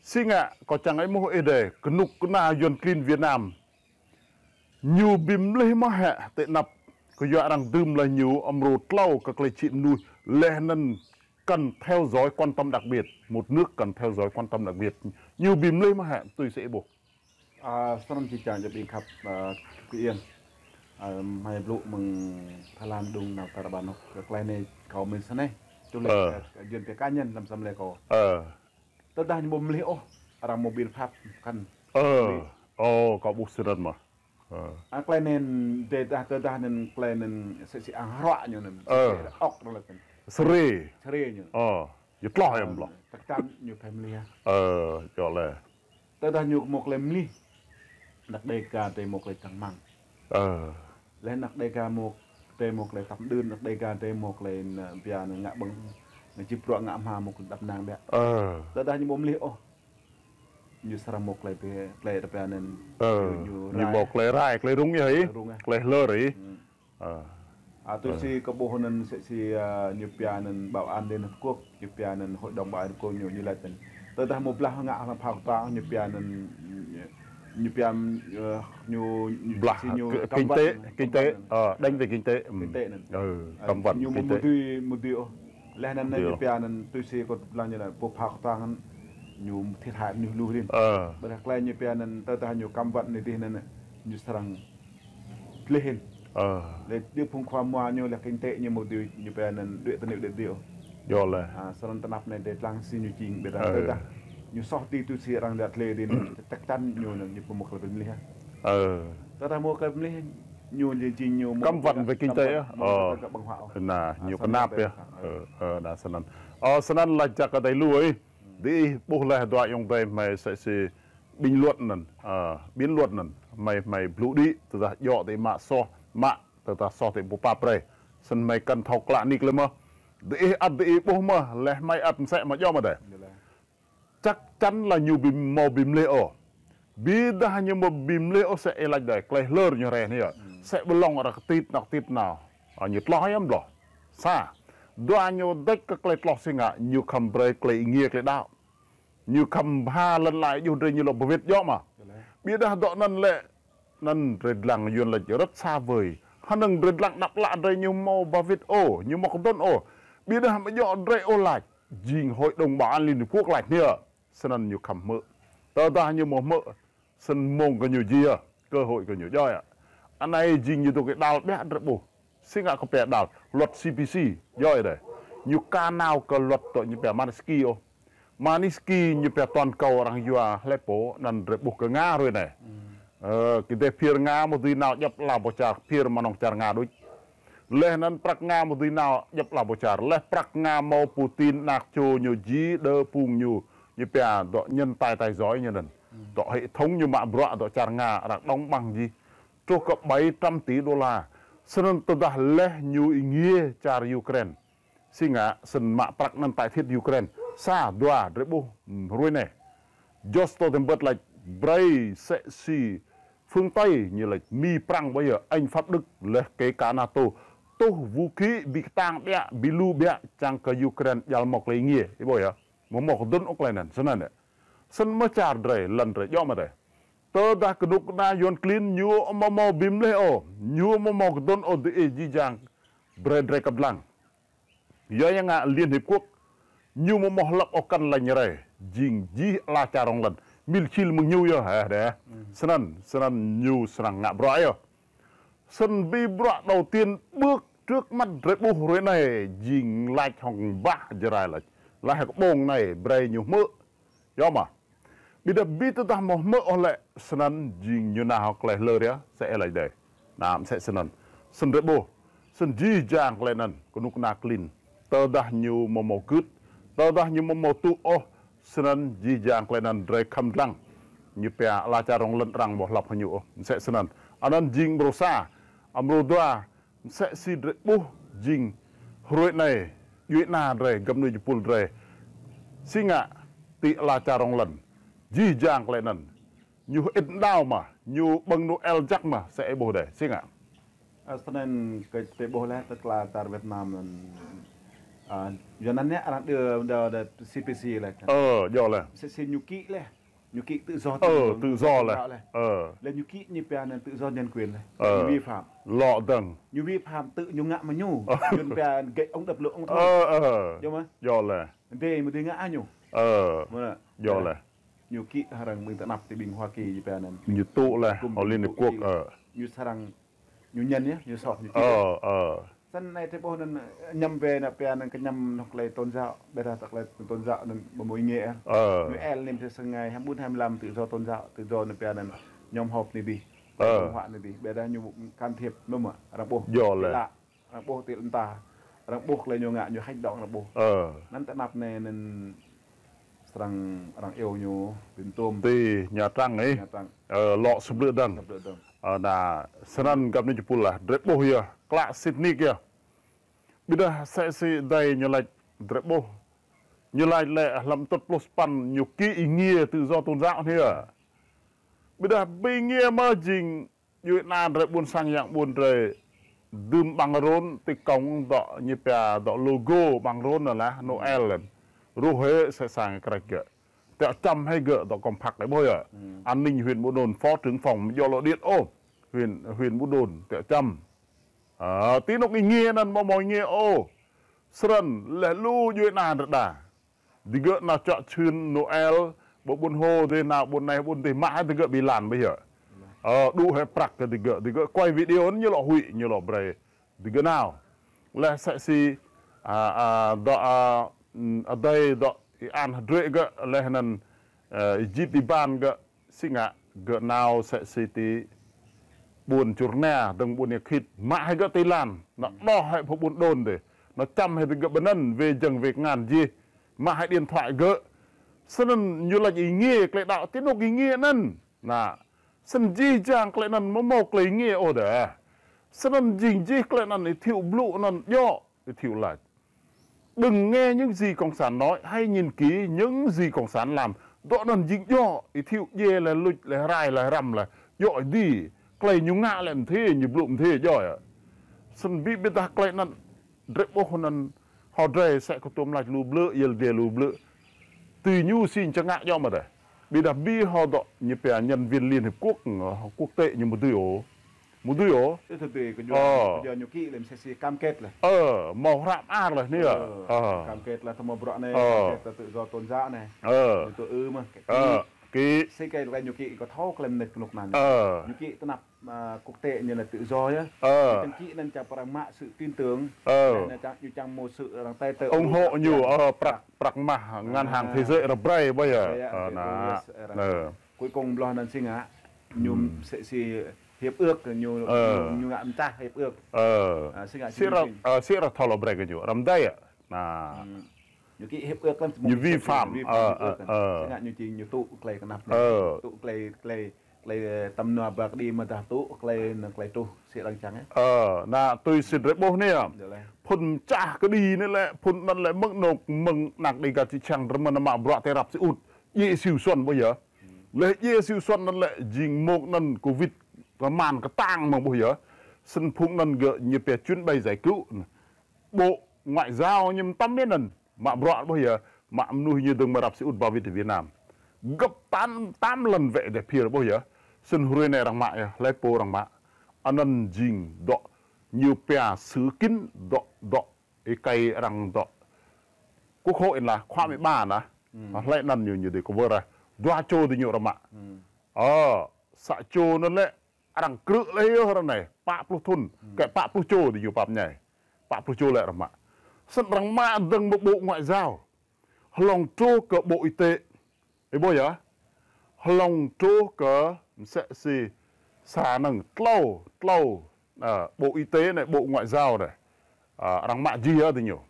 Xin ạ, có chẳng ấy mô đề, cái nục cái na dồn kinh Việt Nam. Nhiều bìm lấy mà hẹ, tệ nập, có dọa rằng đùm là nhiều ông rột lau các lệ chị nuôi, lẽ nên cần theo dõi quan tâm đặc biệt, một nước cần theo dõi quan tâm đặc biệt. Nhiều bìm lấy mà hẹ, tôi sẽ buộc. Salam chị chàng cho bình khắp quý yên. Mai blue mừng Thái Lan đúng nào Tarabano, các lại này cầu mình sẵn này. Chúng lại duyên cái cá nhân làm xâm lệ cầu. Tất đa như bồm liễu, rằng mobil pháp khăn. Có bút sư mà. Các lại nên, tất đa nên, các lại nên sẽ ăn họa như nên. Ốc đó là cần. Sri như. Giật lo em lo. Chắc chắn như family. Cho lẽ. Tất đa như một lem ly. Đặc đây cả tới một lệ trắng măng. Lên đặc đây cả một tới một lệ tập đơn, đặc đây cả tới một lệ bia ngạ bưng chip ruộng ngạ mà một đập nàng đấy. Tất đa như bom liễu. Như sarang một lệ tập bia nên như một lệ rai, lệ rung như thế, lệ lơ rỉ. Tôi si có bộ nên sẽ si như bia nên bảo an Liên Hợp Quốc, như bia nên hội đồng bảo an cô nhiều như là tình. Tất đa một lah ngạ là phao ta như bia nên như piam như kinh tế đánh về kinh tế cầm vận như một điều lẽ nên như piam nên tôi sẽ có là như là bộ phao tăng như thiệt hại như lưu lên bởi đặc lại như piam nên tôi ta như cầm vận này thì nên như sarang lên để điều phong khoa mua như là kinh tế như một điều như piam nên đuổi tân điều do là sarang tân áp này để lang xin như chính bây giờ ta như sót đi tôi sẽ rằng đặt lệ đến chắc chắn nhiều là như một cái vấn đề ta mua cái vấn đề nhiều gì nhiều căm vận về kinh tế là nhiều cái nạp đã sân là chắc cái đấy lui đi buộc lại đoạn用đây mày sẽ bình luận biến luận mày blue đi từ ta dọ thì mạ từ ta so thì bộ papre sân mày cần thọc lại nick lên mà đi ăn đi bố mà lẽ mày ăn sẽ mà do mà để chắc chắn là nhiều bìm màu bìm leo bida hanya mau bìm leo sẽ elak đây clay lơ như thế này sẽ belong ở cái tít nào như lo em lo sa doa nhiều đất các clay lo sinh ạ nhiều cầm bơi clay nghe clay đạo nhiều cầm ha lần lại nhiều rồi nhiều là bảo việt gió mà bida đó nên lệ nên rồi làng duyên là rất xa vời hắn đừng rồi làng đập lại đây nhiều màu bảo việt ô nhiều màu không tốt ô bida mà dọn rồi ô lại dình hội đồng bảo an liên hợp quốc lại nữa sân nhiều khẩm mỡ tờ ta như một mỡ sân mông có nhiều gì cơ hội có nhiều roi anh này dình như tôi cái đào bé rất bù xin ngạc có bẻ đào luật CPC roi đấy nhiều ca nào có luật tội như bẻ Manisky như bẻ toàn cầu rằng vừa Aleppo nên rất bù cái Nga rồi này cái phiền Nga một gì nào nhập là bộ char phiền mà nông char Nga đối lẽ nên prak Nga một gì nào nhập là bộ char lẽ prak Nga mau Putin nạc cho nhiều gì đỡ phùng nhiều như bè đọ nhân tài giỏi như nên đọ hệ thống như mạng bọa đọ char Nga đặt đóng bằng gì cho cấp 700 tỷ đô la sân tôi đã lẽ nhiều ý nghĩa char Ukraine xin ngã sân mạng prak nên tại thiết Ukraine xa đoà rễ bù rồi này Joe Stoltenberg là Bray sẽ si phương Tây như là mi prang bây giờ anh Pháp Đức là cái cả NATO tô vũ khí bị tăng bẹ bị lu bẹ chẳng cả Ukraine giao một lấy nghĩa cái bồi à một đốn ốc lên sân này sân mới trả rồi lần rồi do mà đấy tớ đã cái lúc na yon clean nhiều mà bìm lê ô nhiều mà cái đốn ô để gì chẳng bread rồi cặp lăng do yang ngạ Liên Hiệp Quốc nhiều mà lập ở căn là như vậy jing ji là trả rong lần mil chil mừng nhiều yo hả đấy sân nhiều sân ngạ bro yo sân bi bro đầu tiên bước trước mắt rễ bù rồi này jing lại hòng bạc giờ là cái bông này bray nhiều mỡ do mà bây giờ tôi ta một mỡ lại sân jing như nào học lại lơ đấy sẽ lại đây làm sẽ sân rễ bù sân ji jang lại nè có nút na clean tơ đã nhiều màu cướp tơ đã nhiều màu tu ô sân ji jang lại nè rồi cầm răng như pe la cha rong lân răng bỏ lọc nhiều sẽ sân anh jing brosa amrodoa sẽ si rễ bù jing rồi này duy na rồi gầm nuôi chupul rồi xin ạ tị là cha rong lần di giang lại nần nhiều ít đau mà nhiều bằng nụ el chắc mà sẽ bồ đề xin ạ cho nên cái tế bồ lẽ tức là tại Việt Nam doนั้นเนี่ยanh đưa CPC này do là sẽ nhục kỹ này nhục kỹ tự do tự do là lên nhục kỹ như pe nên tự do nhân quyền này vi phạm lọ tầng như vi phạm tự nhung ngã mà nhu nhân pe gậy ông đập lỗ ông thôi do mà do là về mà đi ngã nhu do là nhục kỹ hàng mình tự nạp từ bình Hoa Kỳ như pe này như tụ là ở Liên Hợp Quốc như sarang như nhân nhé như sọt như sân này thế bố nên nhầm về là pe nên cái nhầm học lại tôn giáo bây giờ thật là tôn giáo nên một mối nghĩa người em nên sẽ ngày 24-25 tự do tôn giáo tự do nên pe nên nhóm họp này đi hoạn này đi bây giờ nhiều can thiệp đúng không ạ rằng bố lạ rằng bố tiện ta rằng bố lại nhiều ngạ nhiều hành động rằng bố nên tại nạp này nên rằng yêu nhiều tiền tôm thì nhà trăng ấy lọ sụp lửa đằng là sân gặp nên chụp là rất bố here class Sydney kia bây giờ sẽ đây như là rất bố như là làm tốt plus pan nhiều kỹ ý nghĩa tự do tôn giáo thế à bây giờ ý nghĩa mà chính như là rất buồn sang dạng buồn rồi đùm bằng rôn thì cổng đọ như là đọ logo bằng rôn là Noel rồi hết sẽ sang cái kiaแต่จำให้เกอะต่อกองผักได้บ่อยอ่ะอันนี้เห็นบุโดนฟอถึงphòngยอลเดียดโอ้เห็นบุโดนแต่จำตีนกอีเงี้ยนั่นมองเงี้ยโอ้สรันและลู่ยืนนานด่าดิเกอะน่าจะชื่นโนเอลบุญโฮเดน่าบุญในบุญเตมาดิเกอะบิลานไปเหรอดูให้ปรักกันดิเกอะquay video như lọ hụi như lọ brayดิเกอะnàoและsẽ siดอđâyดan hadre ga lehnan Egypt di ban ga singa ga now sẽ city buồn churna dang buồn khít mã hay ga tây lan nó đo hay phục buồn đồn để nó chăm hay ga bần về dần về ngàn gì mà hay điện thoại ga sân như là ý nghĩa cái đạo tiến độ ý nghĩa năn nà sân gì chàng cái năn mà một cái ý nghĩa ở đấy sân gì cái năn thì thiệu blue năn yo thì thiệu lại đừng nghe những gì cộng sản nói hay nhìn kỹ những gì cộng sản làm đó là dính do ý thiệu dê là lụt là rai là rằm là dọi đi clay nhung ngạ làm thế như blụm thế dọi ạ sân bị biết ta clay năn rất bố năn họ rề sẽ có tôm lạch lùm lỡ yêu về lùm lỡ từ nhu xin cho ngạ do mà đấy bị đặc bi họ đó như bè nhân viên Liên Hợp Quốc quốc tế như một đứa ổ thực tế cái giờ nhiều kỹ làm sẽ cam kết là màu rạm ác là nè cam kết là thằng màu bọ này cam kết là tự do tôn giáo này tự mà cái cái là nhiều kỹ có thóc lên lịch lục này nhiều kỹ tôi nạp quốc tế như là tự do nhá cái kỹ nên chả bằng mạ sự tin tưởng là như chẳng một sự đằng tay tự ủng hộ nhiều bạc mà ngân hàng thế giới là bray bây giờ cuối cùng lo nên sinh á nhung sẽ hiệp ước nhiều ngạn ta hiệp ước sẽ là thảo luận cái nhiều làm đây à nhiều cái hiệp ước như vi phạm sẽ ngạn nhiều tụ clay cái nắp tụ clay tầm nọ bạc đi mà ta tụ clay tụ sẽ đằng trắng ấy na tôi xin rất bố nè phun cha cái đi nữa lẽ phunนั่นแหละมึงหนักดีกับที่ช่างรำมันมาบราเทรับสิอุดเยซิวส่วนบ่เหรอเลยเยซิวส่วนนั่นแหละยิงโมกนั่นโควิดvà màn cái tang mà bây giờ sân phụng nần gỡ như về chuyến bay giải cứu bộ ngoại giao nhưng tâm biết nần mà bọt bây giờ mà nuôi như từng mà đạp sĩ út vào Việt Nam gấp 8 lần vậy để phía bây giờ sân huế này rằng mại lấy po rằng mạ anh nần jing đọ nhiều bè sứ kín đọ cái cây rằng đọ quốc hội là khoa 13 nè lại nần nhiều để có vợ ra đoa châu thì nhiều rằng mạ xã châu nó lẽ rằng cự lấy hơn này Pak Pluton cái Pak Pluto thì nhiều Pak nhảy Pak Pluto lại rằng mạ sân rằng mạ dừng một bộ ngoại giao lòng trô cỡ bộ y tế ấy bố nhá lòng trô cỡ sẽ gì xả nằng lâu bộ y tế này bộ ngoại giao này rằng mạ gì thì nhiều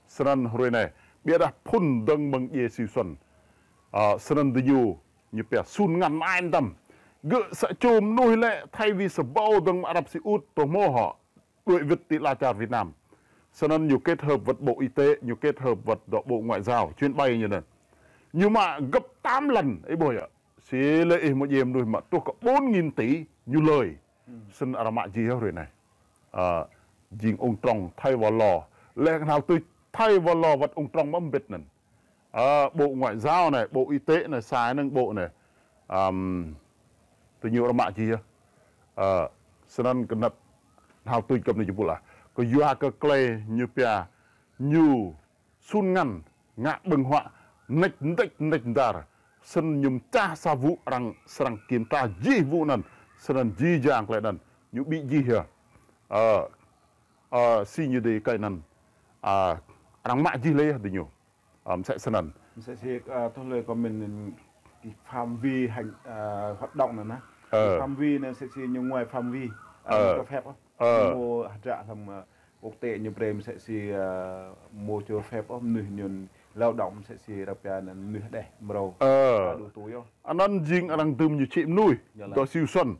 sân hồi này biết là phun dừng bằng ye siêu xuân sân thì nhiều như bè sun ngăn anh tâm gỡ sẽ chôm nuôi lệ thay vì sở bao đừng Ả Rập Xê Út tổ mô họ đội Việt tị là chào Việt Nam cho nên nhiều kết hợp vật bộ y tế nhiều kết hợp vật bộ ngoại giao chuyến bay như này nhưng mà gấp 8 lần ấy bồi ạ xí lệ một dìm nuôi mà tôi có 4.000 tỷ như lời xin Ả Rập gì hết rồi này dình ông tròn thay vào lò lẽ nào tôi thay vào lò vật ông trong mâm Việt này bộ ngoại giao này bộ y tế này xài nâng bộ này tôi nhiều mạ chi cho nên cái nào tôi cầm này chụp là có dọa cái clay như pia như sun ngăn ngạ bừng họa nách ra sân nhung cha sa vụ rằng sang kiểm tra gì vụ nần sân gì giang lại nần như bị gì here si như đây cái nần rằng mạ gì lấy thì nhiều sẽ sân sẽ thôi lời của mình phạm vi hành hoạt động này nè phạm vi này sẽ như ngoài phạm vi cho phép mua trả thầm quốc tế như prem sẽ mua cho phép nửa nhon lao động sẽ đặc biệt là nửa đẻ màu đủ túi anh ăn riêng anh tùm như chị nuôi có siêu xuân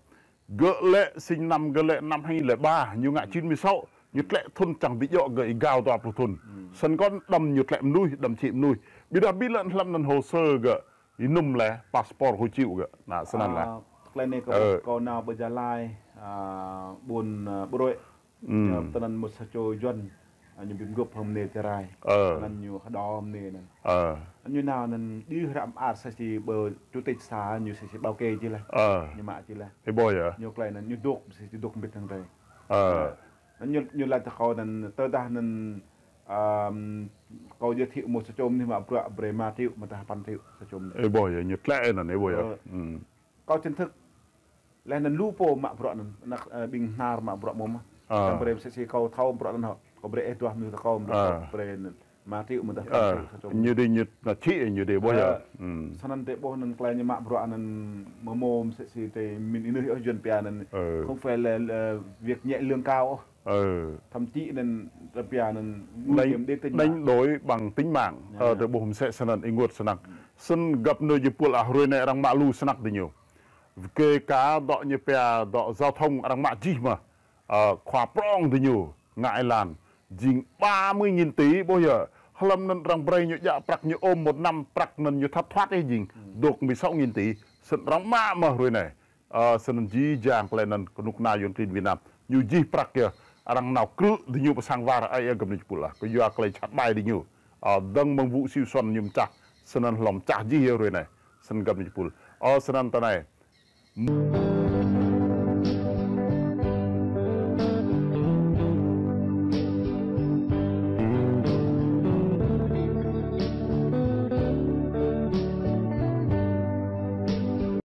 gỡ lệ sinh năm gỡ lệ năm 2003 như ngại 96 như lệ thôn chẳng bị dọ gợi gào tòa của thôn sân con đầm như lệ nuôi đầm chị nuôi bây giờ biết lận lâm lần hồ sơ gỡ nôm lẽ passport hồ chịu gỡ là sân ăn là cái này có nào bây giờ lai buồn bội tận ăn một số doanh những biếm gộp hôm nay terai nên nhiều đo hôm nay này như nào nên đi rạm sẽ chỉ bờ chủ tịch xã như sẽ bao kê chứ là như mạ chứ là cái bồi à nhiều cái này như đục sẽ đục biết thằng đây như là họ nên tơ ta nên có giới thiệu một số chôm thì mà bề mà thiệu mà ta pan thiệu số chôm cái bồi à như lẽ là cái bồi à có chân thức là nên lupo mà bro nên bình nar mà bro mồm yang bere sẽ kau thau bro nên họ có bere itu như kau bere mà thiệu mà ta như đây như là chị như đây bồi à sanan te bo nên klai như mà bro nên mồm sẽ te min ini ở dân pia nên không phải là việc nhẹ lương cao thậm chí nên pia nên đánh đối bằng tính mạng từ bồm sẽ sanan ingot sanak sân gặp nơi như pula rồi này đang mạ lu sanak đi nhiều kê cá đọ như pia đọ giao thông đang mạ chi mà khóa prong thì nhiều ngại làn dính 30.000 tỷ bao giờ lâm nên rằng bray như dạ prak như ôm một năm prak nên như thắt thoát ấy dính được 16.000 tỷ sân răng mạ mà rồi này sân gì giang lên nên có nút nào yon trên Việt Nam như gì prak kia đang nào cứ thì nhiều sang var ai cầm đi pula có dọa cái chặt bài đi nhiều đăng bằng vụ siêu xuân nhung chặt sân lòng chặt gì rồi này sân cầm đi pula sân ta này